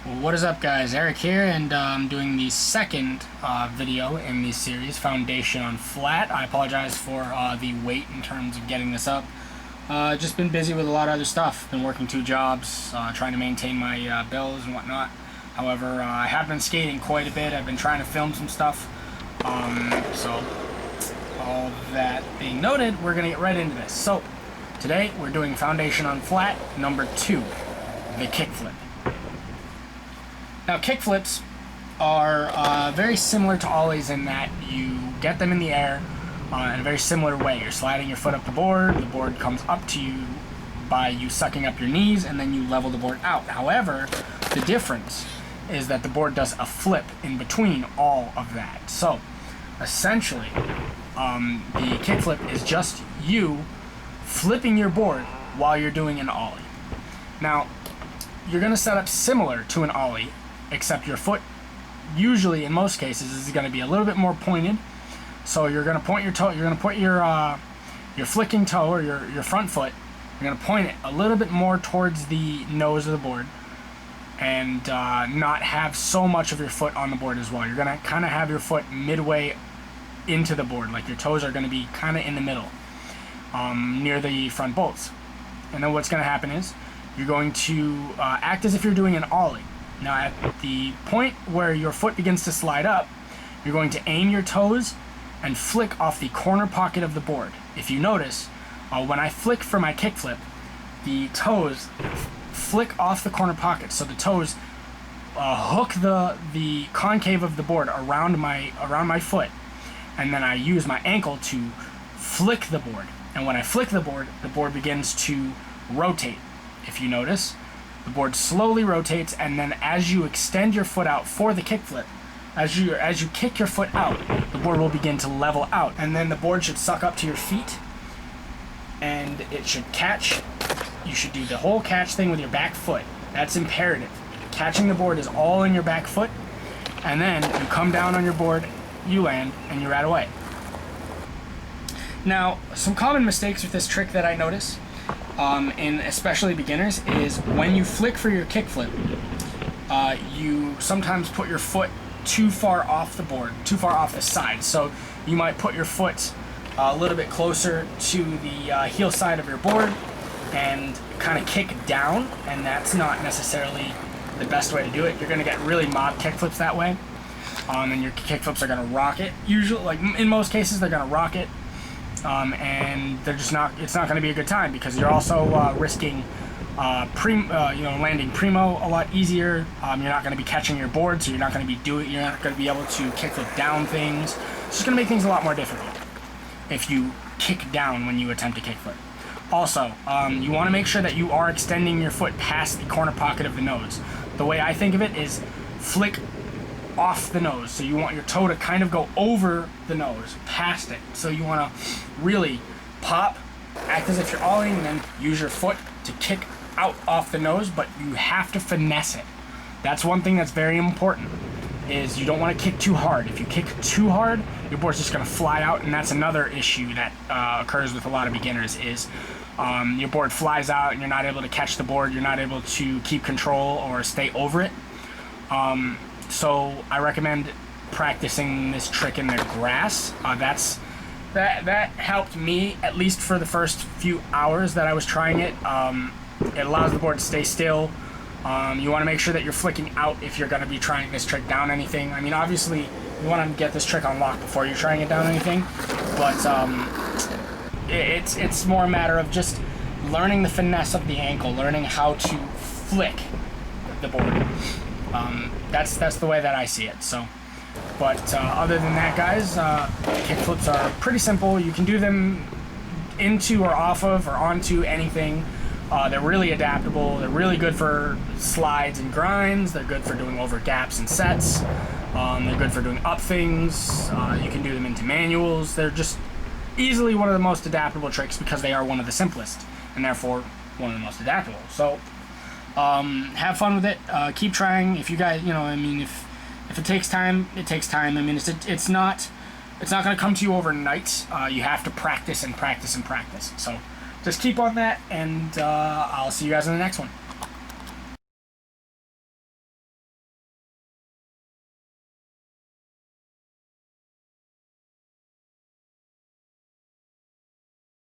Well, what is up, guys? Eric here, and I'm doing the second video in the series, Foundation on Flat. I apologize for the wait in terms of getting this up. Just been busy with a lot of other stuff. Been working 2 jobs, trying to maintain my bills and whatnot. However, I have been skating quite a bit. I've been trying to film some stuff. So, all that being noted, we're going to get right into this. So, today we're doing Foundation on Flat, number 2, the kickflip. Now, kickflips are very similar to ollies in that you get them in the air in a very similar way. You're sliding your foot up the board comes up to you by you sucking up your knees, and then you level the board out. However, the difference is that the board does a flip in between all of that. So, essentially, the kickflip is just you flipping your board while you're doing an ollie. Now, you're going to set up similar to an ollie, except your foot, usually in most cases, is going to be a little bit more pointed. So you're going to point your toe, you're going to put your flicking toe or your front foot, you're going to point it a little bit more towards the nose of the board, and not have so much of your foot on the board as well. You're going to kind of have your foot midway into the board, like your toes are going to be kind of in the middle, near the front bolts. And then what's going to happen is you're going to act as if you're doing an ollie. Now, at the point where your foot begins to slide up, you're going to aim your toes and flick off the corner pocket of the board. If you notice, when I flick for my kickflip, the toes flick off the corner pocket. So the toes hook the concave of the board around my foot, and then I use my ankle to flick the board. And when I flick the board begins to rotate. If you notice, the board slowly rotates, and then as you extend your foot out for the kickflip, as you kick your foot out, the board will begin to level out, and then the board should suck up to your feet, and it should catch. You should do the whole catch thing with your back foot. That's imperative. Catching the board is all in your back foot, and then you come down on your board, you land, and you're right away. Now, some common mistakes with this trick that I notice, in especially beginners, is when you flick for your kickflip, you sometimes put your foot too far off the board, too far off the side. So you might put your foot a little bit closer to the heel side of your board and kind of kick down, and that's not necessarily the best way to do it. You're going to get really mob kickflips that way, and your kickflips are going to rock it. Usually, like in most cases, they're going to rock it. And they're just not. It's not going to be a good time because you're also risking, landing primo a lot easier. You're not going to be catching your board, so you're not going to be able to kickflip down things. It's just going to make things a lot more difficult if you kick down when you attempt to kickflip. Also, you want to make sure that you are extending your foot past the corner pocket of the nose. The way I think of it is flick off the nose. So you want your toe to kind of go over the nose, past it. So you want to really pop, act as if you're ollieing, and then use your foot to kick out off the nose, but you have to finesse it. That's one thing that's very important, is you don't want to kick too hard. If you kick too hard, your board's just going to fly out, and that's another issue that occurs with a lot of beginners is your board flies out and you're not able to catch the board, you're not able to keep control or stay over it. So I recommend practicing this trick in the grass. That helped me, at least for the first few hours that I was trying it. It allows the board to stay still. You want to make sure that you're flicking out if you're going to be trying this trick down anything. I mean, obviously, you want to get this trick on lock before you're trying it down anything. But it's more a matter of just learning the finesse of the ankle, learning how to flick the board. That's the way that I see it. So, but other than that, guys, kickflips are pretty simple. You can do them into or off of or onto anything. They're really adaptable. They're really good for slides and grinds. They're good for doing over gaps and sets. They're good for doing up things. You can do them into manuals. They're just easily one of the most adaptable tricks because they are one of the simplest and therefore one of the most adaptable. So have fun with it. Keep trying. If you guys, if it takes time, it takes time. I mean, it's not going to come to you overnight. You have to practice and practice and practice. So just keep on that, and I'll see you guys in the next one.